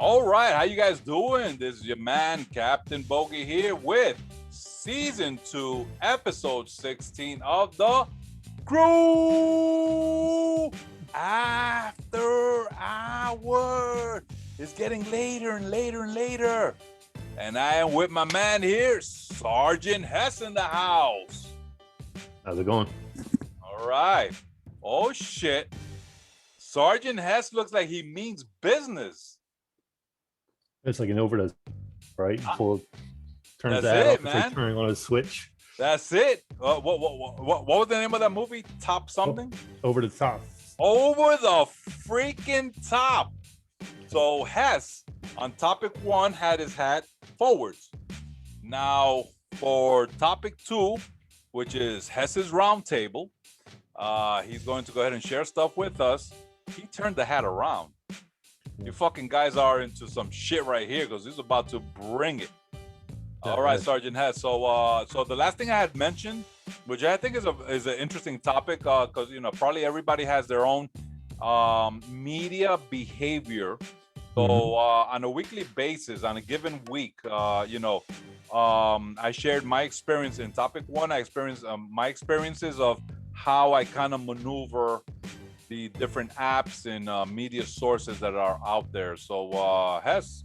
All right, how you guys doing? This is your man, Captain Bogy, here with Season 2, Episode 16 of the CREW Afterhours. It's getting later and later and later. And I am with my man here, Sgt Hess in the house. How's it going? All right. Oh, shit. Sgt Hess looks like he means business. It's like an overdose, right? Turns That's that it, off, man. it's like turning on a switch. That's it. What was the name of that movie? Top something? Over the top. Over the freaking top. So Hess on topic 1 had his hat forwards. Now for topic 2, which is Hess's Roundtable, he's going to go ahead and share stuff with us. He turned the hat around. You fucking guys are into some shit right here because he's about to bring it. All right, Sgt Hess. So the last thing I had mentioned, which I think is an interesting topic, because probably everybody has their own media behavior. So on a weekly basis, on a given week, I shared my experience in topic 1. I experienced my experiences of how I kind of maneuver the different apps and media sources that are out there. So Hess,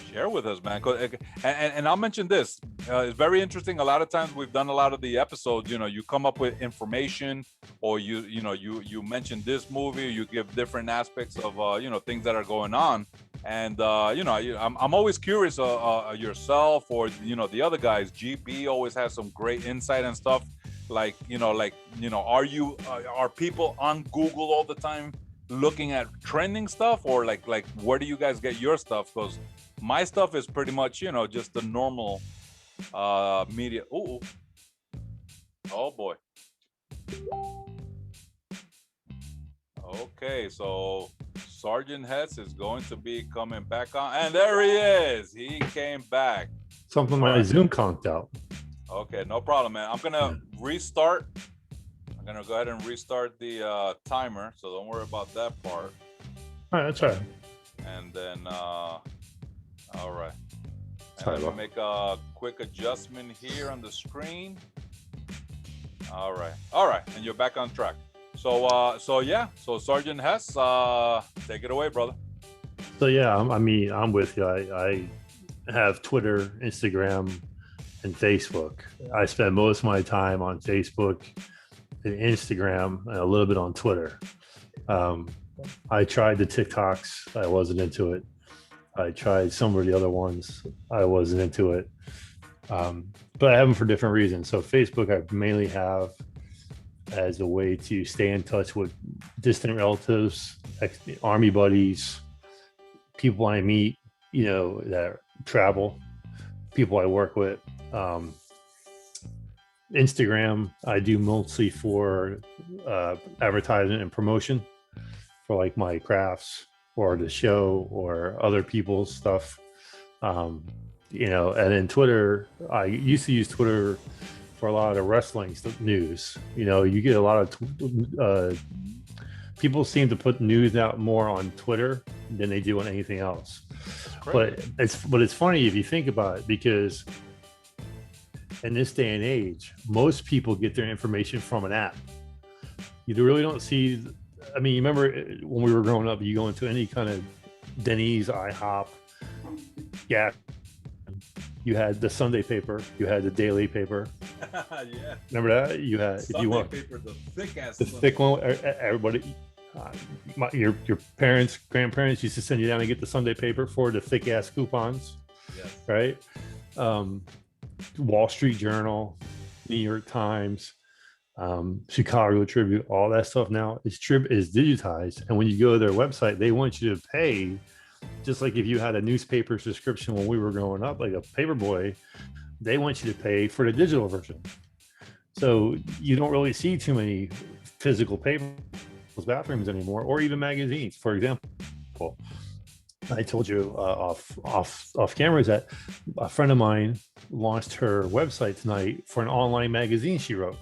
share with us, man. And I'll mention this. It's very interesting. A lot of times we've done a lot of the episodes, you come up with information, or you mention this movie, or you give different aspects of things that are going on. And I'm always curious, yourself or the other guys. GB always has some great insight and stuff. Are people on Google all the time looking at trending stuff, or like where do you guys get your stuff? Because my stuff is pretty much just the normal media. Oh boy. Okay, so Sgt Hess is going to be coming back on, and there he is. He came back. Something my Zoom conked out. Okay, no problem, man. I'm gonna restart. I'm gonna go ahead and restart the timer, so don't worry about that part. All right, that's all right. And then, all right. Sorry, I'm gonna make a quick adjustment here on the screen. All right, and you're back on track. So Sgt Hess, take it away, brother. So yeah, I'm with you. I have Twitter, Instagram, and Facebook. I spend most of my time on Facebook and Instagram, and a little bit on Twitter. I tried the TikToks. I wasn't into it. I tried some of the other ones. I wasn't into it. But I have them for different reasons. So Facebook, I mainly have as a way to stay in touch with distant relatives, army buddies, people I meet, that travel, people I work with. Instagram, I do mostly for advertisement and promotion for like my crafts or the show or other people's stuff. And then Twitter, I used to use Twitter for a lot of wrestling news. You get a lot of people seem to put news out more on Twitter than they do on anything else. But it's funny if you think about it, because in this day and age, most people get their information from an app. You really don't see. You remember when we were growing up, you go into any kind of Denny's, IHOP, yeah. You had the Sunday paper, you had the daily paper. Yeah. Remember that? You had Sunday if you want paper, the thick one. Everybody, your parents, grandparents used to send you down and get the Sunday paper for the thick ass coupons. Yes. Right. Wall Street Journal, New York Times, Chicago Tribune, all that stuff now is digitized. And when you go to their website, they want you to pay, just like if you had a newspaper subscription when we were growing up, like a paperboy, they want you to pay for the digital version. So you don't really see too many physical paper bathrooms anymore, or even magazines. For example, I told you off camera that a friend of mine launched her website tonight for an online magazine she wrote.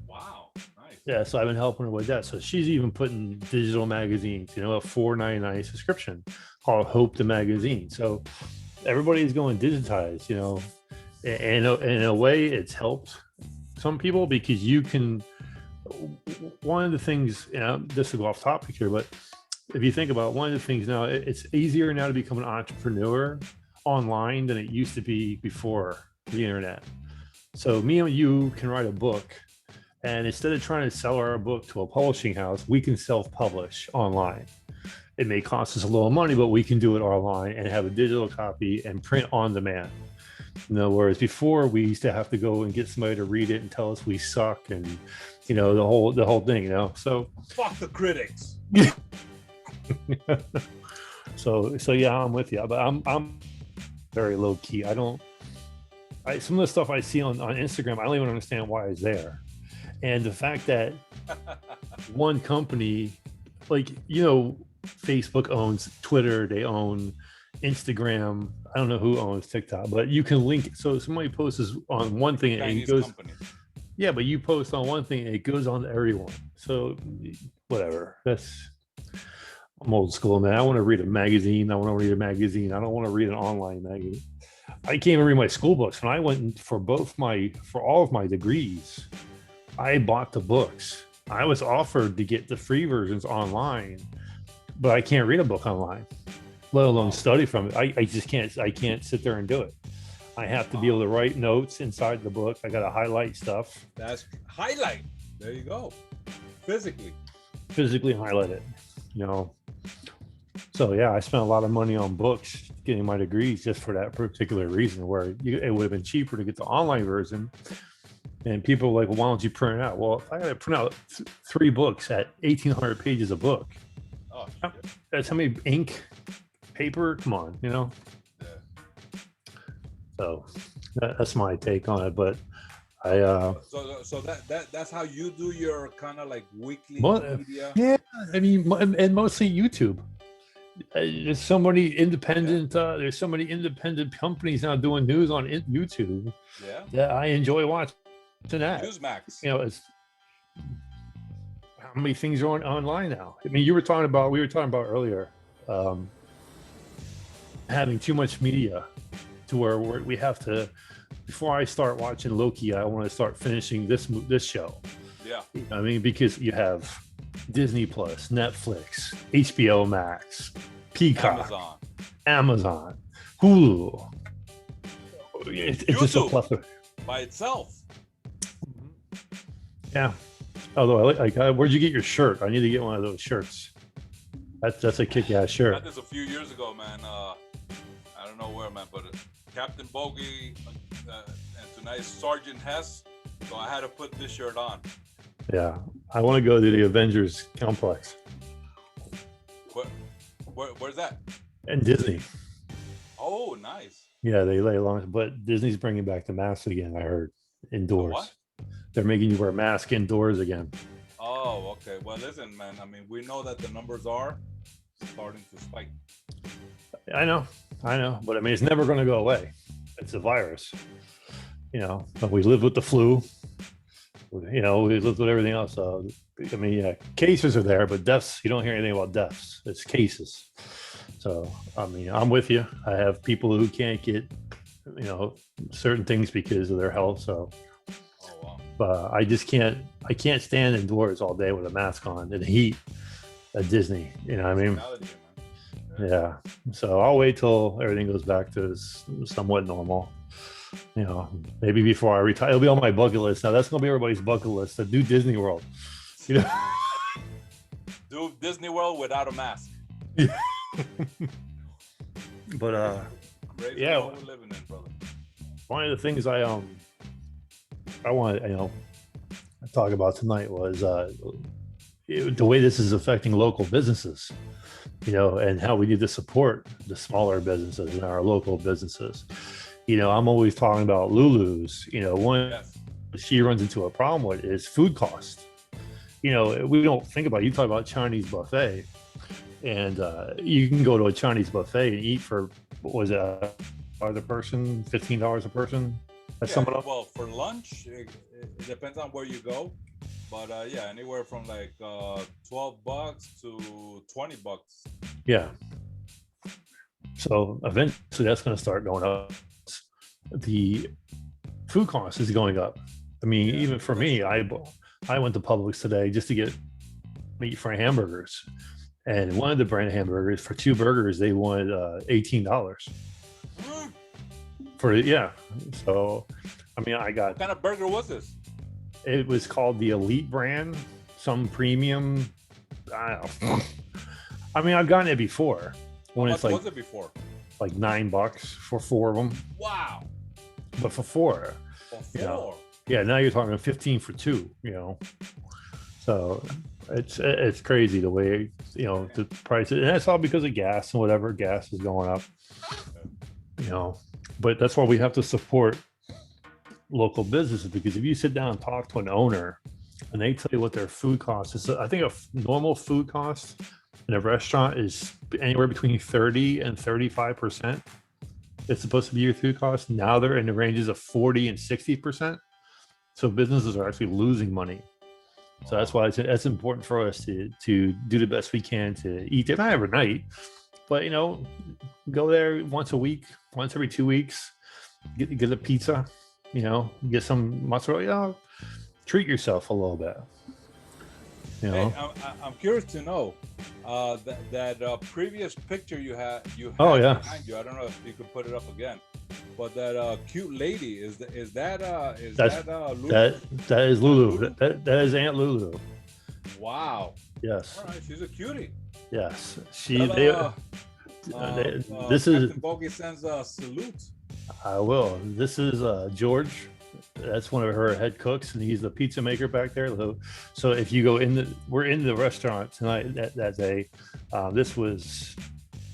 Wow, nice. Yeah, so I've been helping her with that. So she's even putting digital magazines, a $4.99 subscription called Hope the magazine. So everybody's going digitized, you know, and in a way it's helped some people because you can, one of the things, you know, this will go off topic here, but if you think about one of the things now, it's easier now to become an entrepreneur online than it used to be before the internet. So me and you can write a book, and instead of trying to sell our book to a publishing house, we can self-publish online. It may cost us a little money, but we can do it online and have a digital copy and print on demand. You know, whereas before we used to have to go and get somebody to read it and tell us we suck, and you know, the whole thing, you know. So fuck the critics. so yeah, I'm with you, but I'm very low key. Some of the stuff I see on Instagram, I don't even understand why it's there. And the fact that one company, like, you know, Facebook owns Twitter, they own Instagram. I don't know who owns TikTok, but you can link. So somebody posts on one thing and it goes, company. Yeah, but you post on one thing and it goes on to everyone. So whatever. I'm old school, man. I want to read a magazine. I want to read a magazine. I don't want to read an online magazine. I can't even read my school books. When I went for all of my degrees, I bought the books. I was offered to get the free versions online, but I can't read a book online, let alone study from it. I just can't. I can't sit there and do it. I have to be able to write notes inside the book. I got to highlight stuff. That's highlight. There you go. Physically highlight it, you know. So yeah, I spent a lot of money on books getting my degrees just for that particular reason, where it would have been cheaper to get the online version. And people were like, well, why don't you print it out? Well, if I got to print out 3 books at 1,800 pages a book, that's how many ink, paper, come on, you know? Yeah. So that's my take on it. But so that's how you do your kind of like weekly media? Yeah, I mean, and mostly YouTube. There's so many independent there's so many independent companies now doing news on YouTube that I enjoy watching that. Newsmax. You know, it's how many things are online now. I mean, we were talking about earlier having too much media to where we have to, before I start watching Loki, I want to start finishing this show. Yeah. I mean, because you have Disney Plus, Netflix, HBO Max, Peacock, Amazon, Hulu. It's just a plethora by itself. Yeah. Although where'd you get your shirt? I need to get one of those shirts. That's a kick-ass shirt. I got this a few years ago, man. I don't know where, man, but Captain Bogy and tonight's Sgt Hess. So I had to put this shirt on. Yeah, I want to go to the Avengers complex. Where's that? And Disney. Oh, nice. Yeah, they lay along, but Disney's bringing back the mask again. I heard indoors. What? They're making you wear a mask indoors again. Oh, okay. Well, listen, man. I mean, we know that the numbers are starting to spike. I know, but I mean, it's never going to go away. It's a virus. You know, we live with the flu. You know, we lived with everything else. I mean, yeah, cases are there, but deaths, you don't hear anything about deaths. It's cases. So, I mean, I'm with you. I have people who can't get, you know, certain things because of their health. So, I just can't stand indoors all day with a mask on in the heat at Disney. You know what I mean? Yeah. So I'll wait till everything goes back to somewhat normal. You know, maybe before I retire, it'll be on my bucket list. Now that's gonna be everybody's bucket list to do Disney World. You know, do Disney World without a mask. Yeah. But yeah, we're living in, brother. One of the things I want to talk about tonight was the way this is affecting local businesses. You know, and how we need to support the smaller businesses and our local businesses. You know, I'm always talking about Lulu's. You know, one she runs into a problem with is food cost. You know, we don't think about it. You talk about Chinese buffet, and you can go to a Chinese buffet and eat for, what was it, a person, $15 a person? That's something else. Well, for lunch, it depends on where you go. But yeah, anywhere from like $12 to $20. Yeah. So eventually that's going to start going up. The food cost is going up. I mean, Yeah, even for that's me, true. I went to Publix today just to get meat for hamburgers, and one of the brand hamburgers for 2 burgers they wanted $18 Mm, for it. Yeah, so I mean, I got what kind of burger was this? it was called the Elite brand, some premium. I don't know. I mean, I've gotten it before How when it's much like was it before? $9 for 4 of them, Wow, but for four, for you know, four. yeah, now you're talking 15 for two, So it's crazy the way the price, and that's all because of gas and whatever gas is going up, you know. But that's why we have to support local businesses, because if you sit down and talk to an owner and they tell you what their food cost is, I think a normal food cost in a restaurant is anywhere between 30 and 35%. It's supposed to be your food cost. Now they're in the ranges of 40 and 60%. So businesses are actually losing money. So that's why it's important for us to do the best we can to eat there, not every night, but go there once a week, once every 2 weeks, get a pizza, get some mozzarella, treat yourself a little bit. Hey, I'm curious to know that previous picture you had Oh yeah, behind you. I don't know if you could put it up again, but that cute lady is that Lulu? that is Lulu. That is Aunt Lulu. Wow. Yes. All right, she's a cutie. Yes. This is Captain Bogy sends a salute. I will. This is George. That's one of her head cooks, and he's the pizza maker back there. So if you go we're in the restaurant tonight that day. This was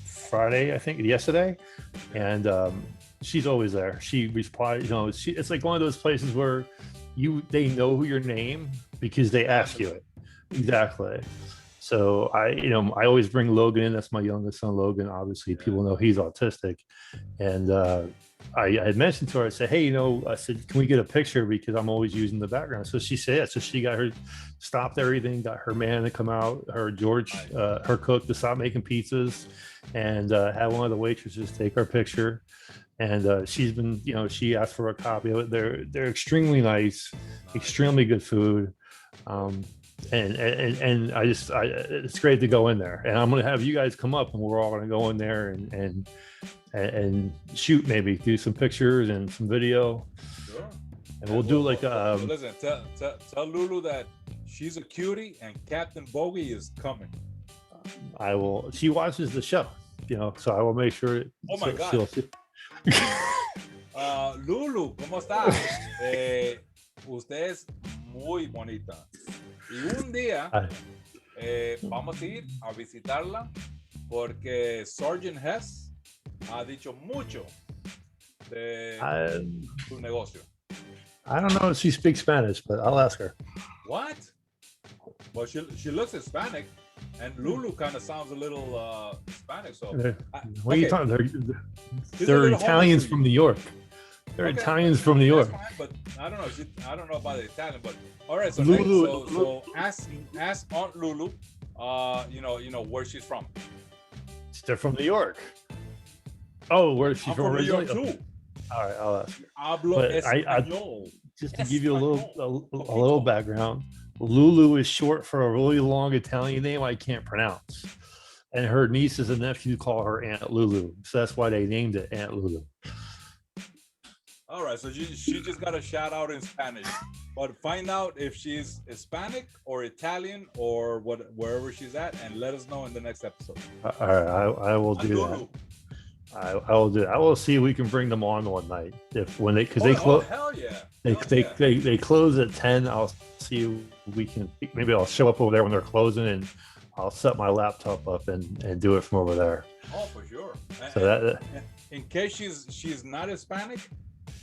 Friday, I think, yesterday, and she's always there. She replies. It's like one of those places where they know your name because they ask you it. Exactly. So I always bring Logan in. That's my youngest son, Logan. Obviously, people know he's autistic, and I had mentioned to her, I said, hey, I said, can we get a picture, because I'm always using the background. So she said, yeah. So she stopped everything, got her man to come out, her George, her cook, to stop making pizzas, and had one of the waitresses take our picture. And she's been, she asked for a copy of it. They're extremely nice, extremely good food. And it's great to go in there, and I'm going to have you guys come up, and we're all going to go in there and shoot, maybe do some pictures and some video. Sure. And we'll do like listen, tell Lulu that she's a cutie and Captain Bogy is coming. I will. She watches the show, so I will make sure. Oh my God. Lulu, ¿cómo está? Usted es muy bonita. Y un día vamos a ir a visitarla, porque Sgt Hess ha dicho mucho de su negocio. I don't know if she speaks Spanish, but I'll ask her. What? Well, she looks Hispanic, and Lulu kind of sounds a little Hispanic. So what are you talking? They're Italians from New York. They're Italians from New York. Fine, but I don't know. I don't know about the Italian, but all right. So Lulu, so ask Aunt Lulu, where she's from. They're from New York. Oh, where is she from originally? New York too. All right, I'll ask her. Hablo español. Just to give you a little background, Lulu is short for a really long Italian name I can't pronounce, and her nieces and nephews call her Aunt Lulu, so that's why they named it Aunt Lulu. All right, so she just got a shout out in Spanish, but find out if she's Hispanic or Italian or wherever she's at, and let us know in the next episode. All right, I will do that. I will do. I will see if we can bring them on one night they close. Hell yeah! They close at 10. I'll see if we can. Maybe I'll show up over there when they're closing, and I'll set my laptop up and do it from over there. Oh, for sure. So in case she's not Hispanic.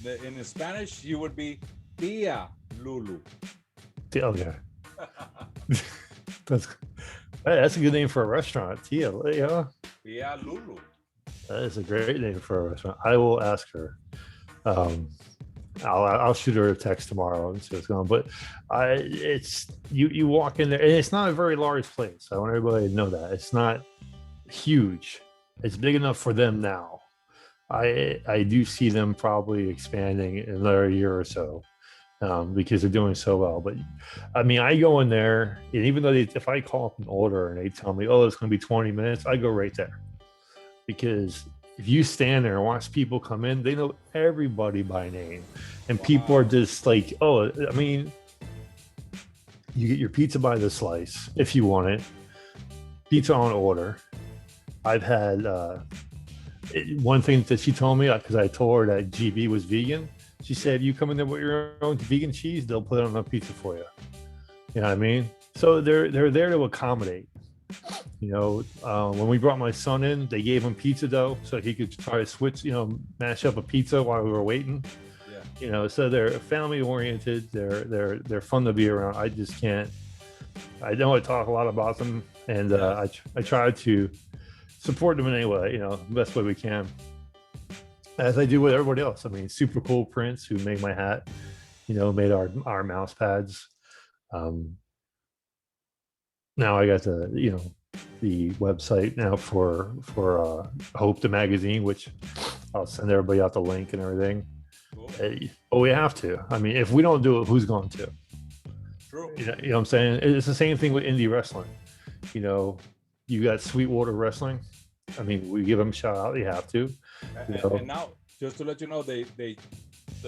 In Spanish, she would be Tia Lulu. Okay. That's a good name for a restaurant. Tia Tia Lulu. That is a great name for a restaurant. I will ask her. I'll shoot her a text tomorrow and see what's going on. But it's you walk in there, and it's not a very large place. I want everybody to know that it's not huge. it's big enough for them now. I do see them probably expanding in another year or so, because they're doing so well. But I mean, I go in there, and even though if I call up an order and they tell me, oh, it's going to be 20 minutes, I go right there. Because if you stand there and watch people come in, they know everybody by name. And people are just like, oh, I mean, you get your pizza by the slice if you want it, pizza on order. I've had one thing that she told me, because I told her that GB was vegan. She said, "You come in there with your own vegan cheese, they'll put it on a pizza for you." You know what I mean? So they're there to accommodate. You know, when we brought my son in, they gave him pizza dough so he could try to switch, mash up a pizza while we were waiting. Yeah. You know, so they're family oriented. They're fun to be around. I just can't. I know I talk a lot about them, and I try to support them in any way, the best way we can, as I do with everybody else. I mean, Super Cool Prince, who made my hat, made our mouse pads. Now I got the website now for Hope the magazine, which I'll send everybody out the link and everything. Cool. But we have to. I mean, if we don't do it, who's going to? True. You know what I'm saying? It's the same thing with indie wrestling. You got Sweetwater Wrestling. I mean, we give them a shout out. You have to. And now, just to let you know, the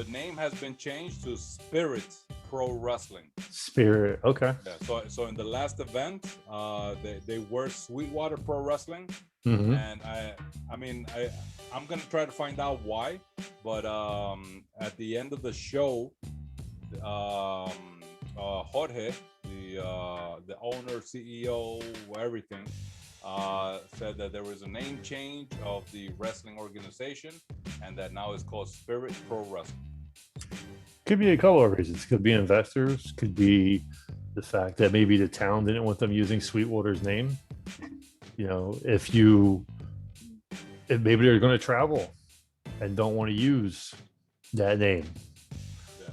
name has been changed to Spirit Pro Wrestling. Spirit, okay. Yeah, so in the last event, they were Sweetwater Pro Wrestling, and I'm gonna try to find out why. But at the end of the show, Jorge, the owner, CEO, everything, said that there was a name change of the wrestling organization, and that now it's called Spirit Pro Wrestling. Could be a couple of reasons. Could be investors. Could be the fact that maybe the town didn't want them using Sweetwater's name. If maybe they're going to travel and don't want to use that name.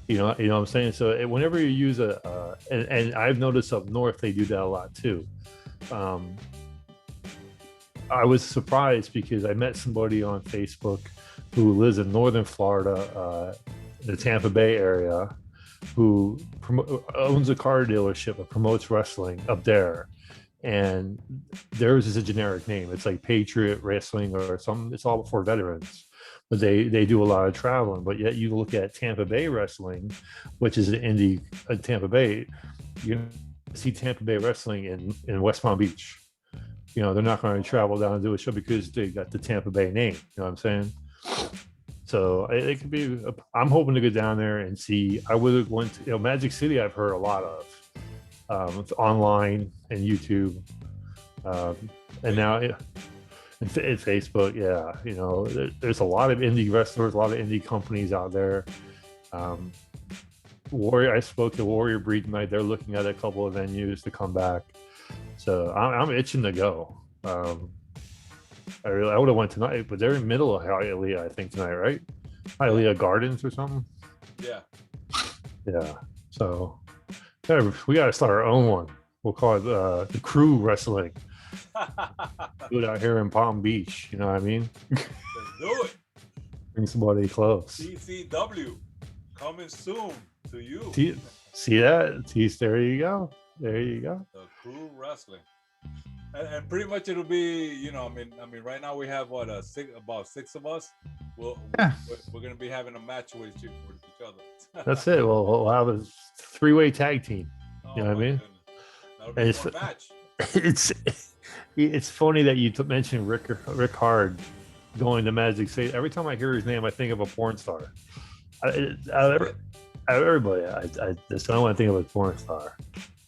You know what I'm saying? So whenever you use and I've noticed up north they do that a lot too. I was surprised because I met somebody on Facebook who lives in northern Florida, the Tampa Bay area, who owns a car dealership that promotes wrestling up there. And theirs is a generic name. It's like Patriot Wrestling or something. It's all for veterans. But they do a lot of traveling. But yet you look at Tampa Bay Wrestling, which is an indie Tampa Bay, you see Tampa Bay Wrestling in West Palm Beach. They're not going to travel down and do a show because they got the Tampa Bay name. You know what I'm saying? So it could be. I'm hoping to go down there and see. I would have went to Magic City. I've heard a lot of online and YouTube, and now and Facebook. Yeah, there's a lot of indie wrestlers, a lot of indie companies out there. Warrior. I spoke to Warrior Breed tonight. They're looking at a couple of venues to come back. So I'm itching to go. I would have went tonight, but they're in the middle of Hialeah, I think, tonight, right? Hialeah Gardens or something. Yeah. Yeah. So we got to start our own one. We'll call it the CREW Wrestling. Do it out here in Palm Beach. You know what I mean? Let's do it. Bring somebody close. T.C.A. coming soon to you. See that? There you go. There you go. The CREW Wrestling. And pretty much it'll be, I mean, right now we have about six of us. We're gonna be having a match with each other. That's it. We'll have a 3-way tag team. You know what I mean? That'll be a fun match. It's funny that you mentioned Rick Hard going to Magic City. Every time I hear his name, I think of a porn star. Everybody, that's the only one I think of a porn star.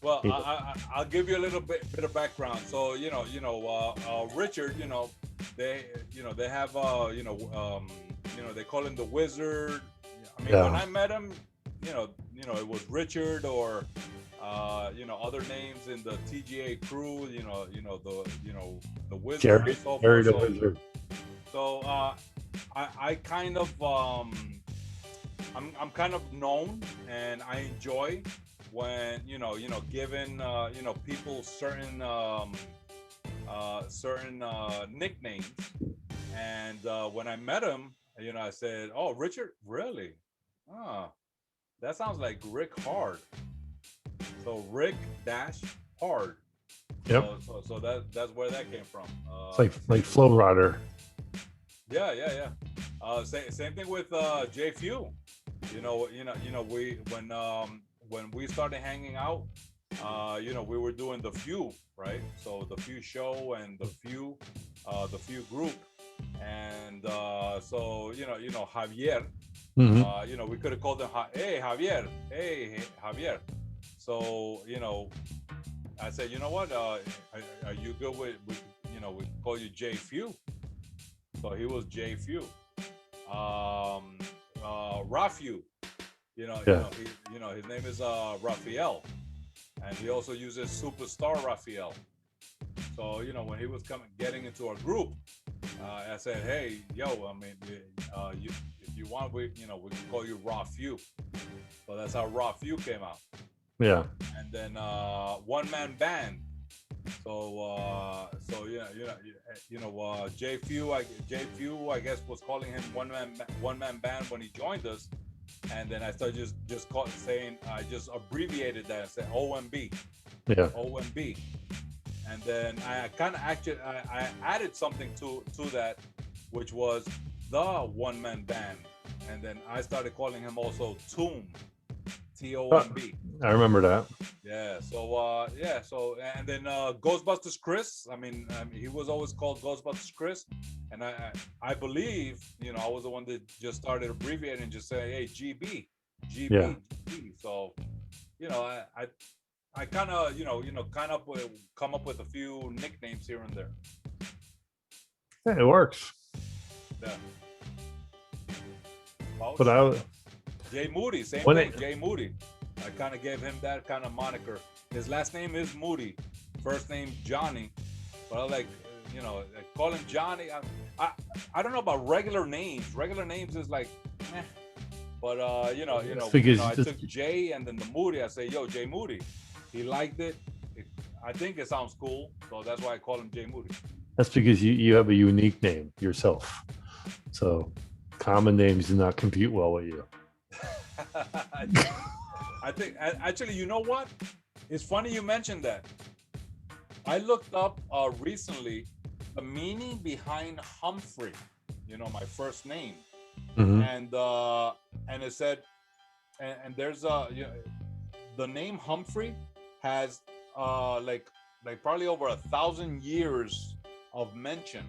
Well, I'll give you a little bit of background. So Richard, they have they call him the Wizard. I mean, when I met him, it was Richard or other names in the TGA crew. The Wizard. Jerry the Wizard. So I kind of I'm kind of known, and I enjoy when given people certain certain nicknames. And when I met him, I said, "Oh, Richard, really? Ah, that sounds like Rick Hard." So Rick dash Hard. Yep. So that's where that came from. It's like Flow Rider. Yeah. Same thing with JFEW. We when we started hanging out, we were doing the few, right? So the few show and the few group, and so Javier, we could have called him, hey Javier, hey Javier. So I said, you know what? Are you good with we call you JFEW? So he was JFEW. RaFEW. His name is Rafael, and he also uses Superstar Rafael. So when he was getting into our group, I said, hey, yo, I mean, if you want, we can call you RaFEW. So that's how RaFEW came out. Yeah. And then one man band. So JFEW, I guess, was calling him one man band when he joined us, and then I started saying, I just abbreviated that and said O.M.B. Yeah. O.M.B. And then I kind of I added something to that, which was the one man band, and then I started calling him also Tomb. T.O.M.B. I remember that. Yeah. So and then GhostBusters Chris. I mean, he was always called GhostBusters Chris, and I believe I was the one that just started abbreviating and just say, hey, GB. Yeah. GB. So I kind of come up with a few nicknames here and there. Yeah, it works. Yeah. But JMoody, same thing. JMoody. I kind of gave him that kind of moniker. His last name is Moody, first name Johnny. But I like, I call him Johnny. I don't know about regular names. Regular names is like, eh. But I took J and then the Moody. I say, yo, JMoody. He liked it. I think it sounds cool, so that's why I call him JMoody. That's because you have a unique name yourself. So common names do not compute well with you. I think actually, you know what? It's funny you mentioned that. I looked up recently the meaning behind Humphrey. My first name, and it said, and there's the name Humphrey has like probably over 1,000 years of mention,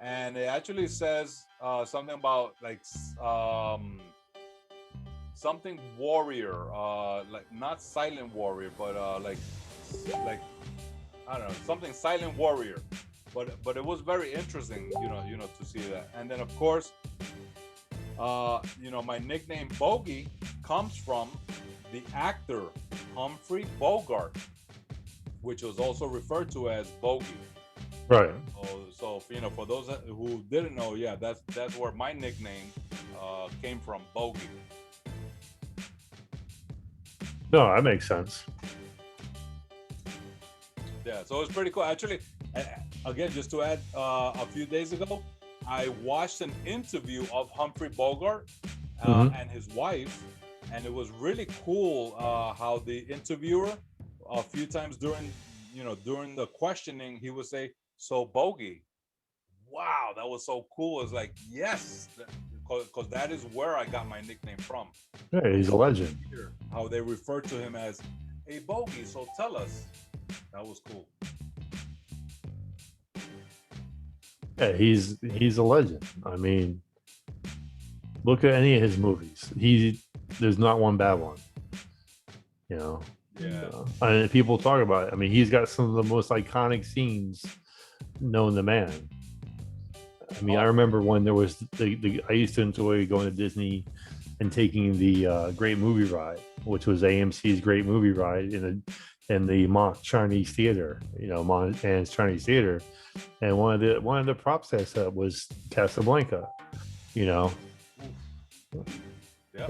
and it actually says something about like something warrior, like not silent warrior, but like I don't know, something silent warrior. But it was very interesting, to see that. And then of course, my nickname Bogy comes from the actor Humphrey Bogart, which was also referred to as Bogy. Right. So for those who didn't know, yeah, that's where my nickname came from, Bogy. No, that makes sense. Yeah, so it's pretty cool. Actually, again, just to add, a few days ago, I watched an interview of Humphrey Bogart and his wife, and it was really cool how the interviewer, a few times during the questioning, he would say, "So Bogy." Wow, that was so cool. It's like, yes, because that is where I got my nickname from. Yeah, he's a legend. How they refer to him as a Bogy. So tell us. That was cool. Yeah, he's a legend. I mean, look at any of his movies. There's not one bad one. Yeah. And people talk about it. I mean, he's got some of the most iconic scenes known to man. I mean, I remember when there was I used to enjoy going to Disney and taking the Great Movie Ride, which was AMC's Great Movie Ride in the Mont Chinese Theater, Montana's Chinese Theater, and one of the props I set was Casablanca. Yep.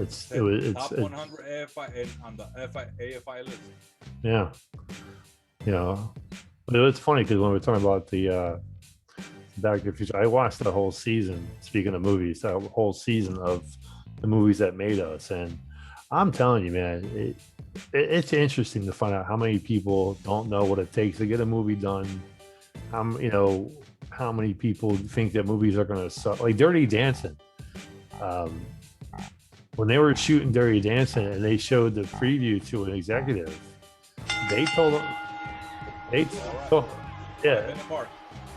It's top 100 AFI on the AFI list. Yeah. But it's funny because when we're talking about the Back to the Future, I watched the whole season. Speaking of movies, the whole season of the movies that made us, and I'm telling you, man, it's interesting to find out how many people don't know what it takes to get a movie done. You know, how many people think that movies are going to suck. Like Dirty Dancing. Um, when they were shooting Dirty Dancing and they showed the preview to an executive, they told them, they All right. told, Five yeah, minute mark.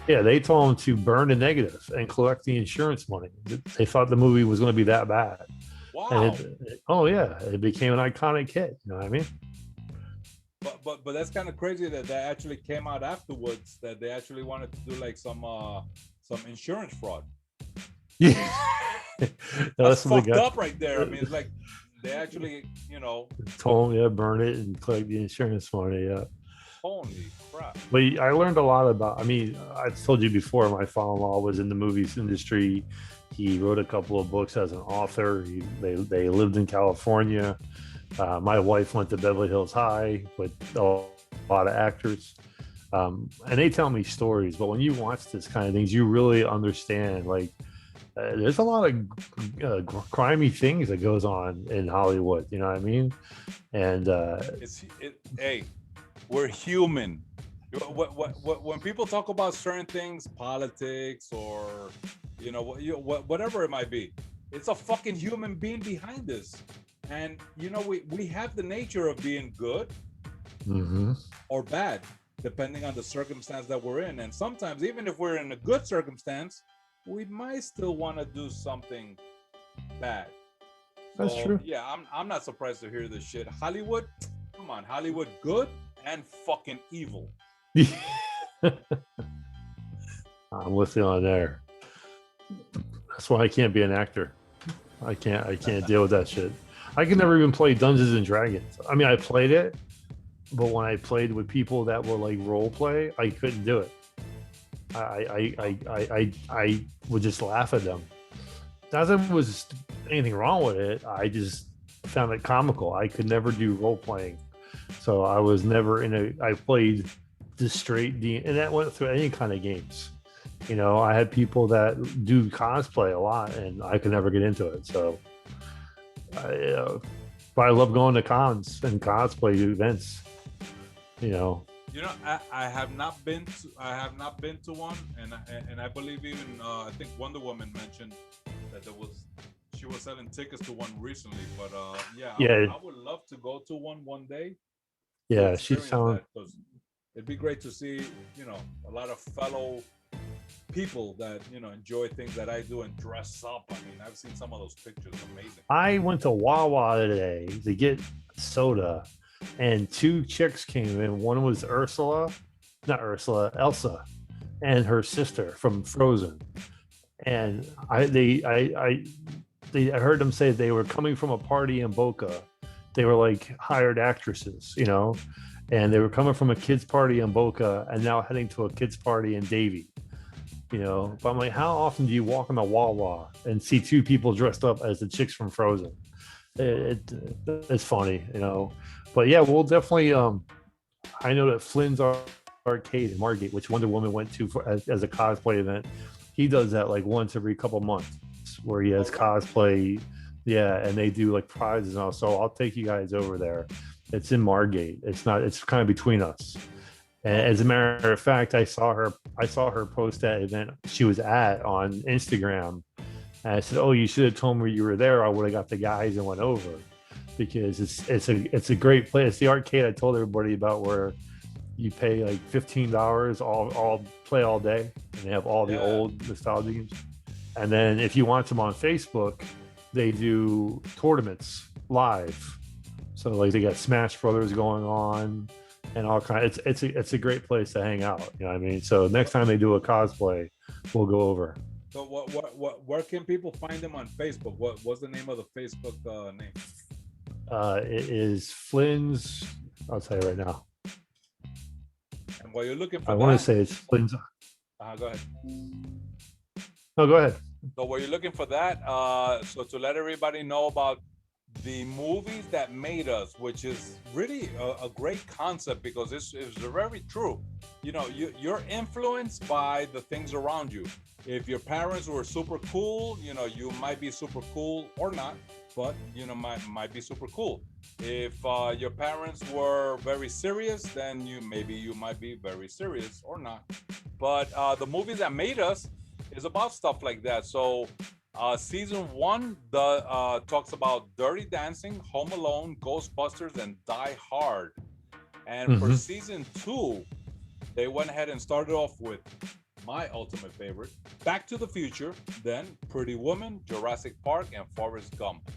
yeah, they told them to burn the negative and collect the insurance money. They thought the movie was going to be that bad, and Wow. oh yeah, it became an iconic hit. You know what I mean? But that's kind of crazy that that actually came out afterwards. That they actually wanted to do like some insurance fraud. Yeah, That's that's what they fucked got. up right there. I mean, it's like they actually, you know, Told them, yeah, burn it and collect the insurance money. Yeah. holy crap. But I learned a lot about. I mean, I told you before. My father-in-law was in the movies industry. He wrote a couple of books as an author. They lived in California. My wife went to Beverly Hills High with a lot of actors, and they tell me stories. But when you watch this kind of things, you really understand. Like, there's a lot of crimey things that goes on in Hollywood. You know what I mean? And Hey, we're human. When people talk about certain things, politics or whatever it might be, it's a fucking human being behind this. And we have the nature of being good mhm. or bad, depending on the circumstance that we're in. And sometimes, even if we're in a good circumstance, we might still want to do something bad. That's So true. yeah, I'm not surprised to hear this shit. Hollywood, come on, Hollywood, good and fucking evil. I'm with you on there. That's why I can't be an actor. I can't deal with that shit. I could never even play Dungeons and Dragons. I mean, I played it, but when I played with people that were like role play, I couldn't do it. I would just laugh at them. Not that there was anything wrong with it. I just found it comical. I could never do role playing, so I was never in a. I played just straight D, and that went through any kind of games. You know, I had people that do cosplay a lot, and I could never get into it. So, but I love going to cons and cosplay events. You know, I have not been to one, and I believe even I think Wonder Woman mentioned that she was selling tickets to one recently. But yeah, yeah, I would love to go to one day to yeah. She experience sounds. that, because it'd be great to see a lot of fellow people that enjoy things that I do and dress up. I mean, I've seen some of those pictures. Amazing. I went to Wawa today to get soda, and two chicks came in. One was Elsa, and her sister from Frozen. And I heard them say they were coming from a party in Boca. They were like hired actresses, and they were coming from a kids party in Boca and now heading to a kids party in Davie. But I'm like, how often do you walk in a Wawa and see two people dressed up as the chicks from Frozen? It's funny. But yeah, we'll definitely. I know that Flynn's Arcade in Margate, which Wonder Woman went to as a cosplay event, he does that like once every couple months, where he has cosplay. Yeah, and they do like prizes and all. So I'll take you guys over there. It's in Margate. It's kind of between us. And as a matter of fact, I saw her post that event she was at on Instagram. And I said, "Oh, you should have told me you were there. I would have got the guys and went over." Because it's a great place. It's the arcade I told everybody about, where you pay like $15, all play all day, and they have all the old nostalgia games. And then if you watch them on Facebook, they do tournaments live. So like they got Smash Brothers going on and all kinds. It's a great place to hang out. You know what I mean? So next time they do a cosplay, we'll go over. So where can people find them on Facebook? What's the name of the Facebook name? It is Flynn's. I'll tell you right now. And while you're looking for I want to say it's Flynn's. Go ahead. No, go ahead. So while you're looking for that, so to let everybody know about the movies that made us, which is really a great concept because it's very true. You know, you're influenced by the things around you. If your parents were super cool, you know, you might be super cool or not, but you know, might be super cool. If your parents were very serious, then you might be very serious or not. But the movies that made us is about stuff like that. So season one talks about Dirty Dancing, Home Alone, Ghostbusters, and Die Hard. And for season two, they went ahead and started off with my ultimate favorite, Back to the Future, then Pretty Woman, Jurassic Park, and Forrest Gump.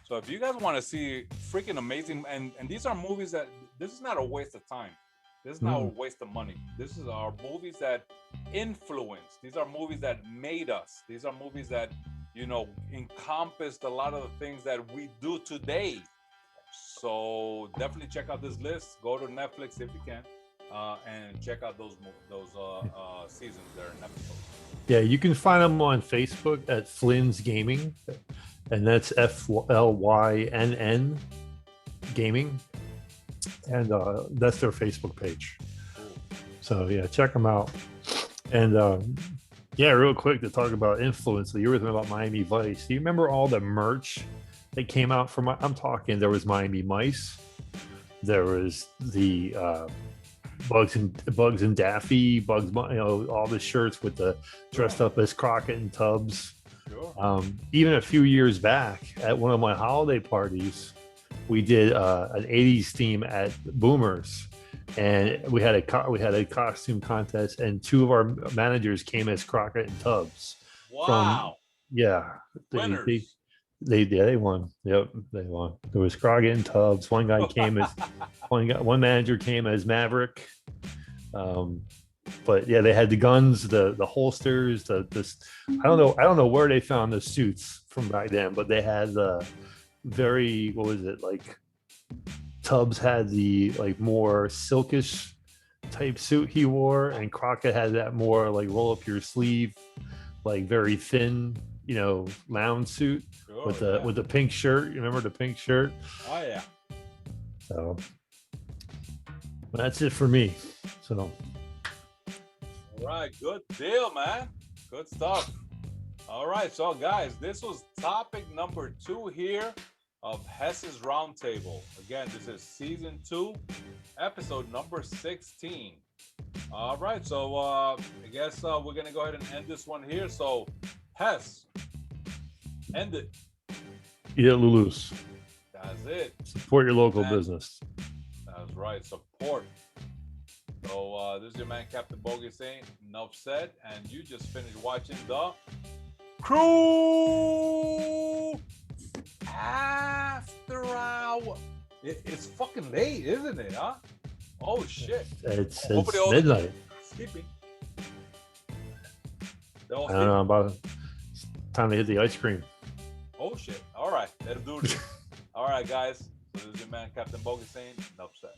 So if you guys want to see freaking amazing, and these are movies that this is not a waste of time. This is not a waste of money. This is our movies that influence. These are movies that made us. These are movies that, you know, encompassed a lot of the things that we do today. So definitely check out this list. Go to Netflix if you can, and check out those seasons there in episodes. Yeah, you can find them on Facebook at Flynn's Gaming, and that's FLYNN Gaming, and that's their Facebook page. Cool. So yeah, check them out. And yeah, real quick to talk about influence. You were talking about Miami Vice. Do you remember all the merch that came out from? I'm talking. There was Miami Mice. There was the Bugs and Daffy, Bugs. You know, all the shirts with the dressed up as Crockett and Tubbs. Sure. Even a few years back, at one of my holiday parties, we did an '80s theme at Boomers. And we had a costume contest, and two of our managers came as Crockett and Tubbs. Wow! Yeah, winners. They won. Yep, they won. There was Crockett and Tubbs. One guy came as one manager came as Maverick. But yeah, they had the guns, the holsters, this. I don't know where they found the suits from back then, but they had the very, what was it like? Tubbs had the like more silkish type suit he wore, and Crockett had that more like roll up your sleeve, like very thin, you know, lounge suit with the pink shirt. You remember the pink shirt? Oh yeah. So that's it for me. So all right, good deal, man. Good stuff. All right, so guys, this was topic number 2 here of Hess's Roundtable. Again, this is season 2, episode number 16. All right, so I guess we're gonna go ahead and end this one here. So, Hess, end it. Eat it, Lulus. That's it. Support your local business. That's right. Support. So this is your man, Captain Bogy, saying enough said, and you just finished watching the CREW Afterhours. It's fucking late, isn't it, huh? Oh, shit. It's midnight. Sleeping. I don't know about time to hit the ice cream. Oh, shit. All right. Let's do this. All right, guys. So this is your man, Captain Bogy, saying enough said.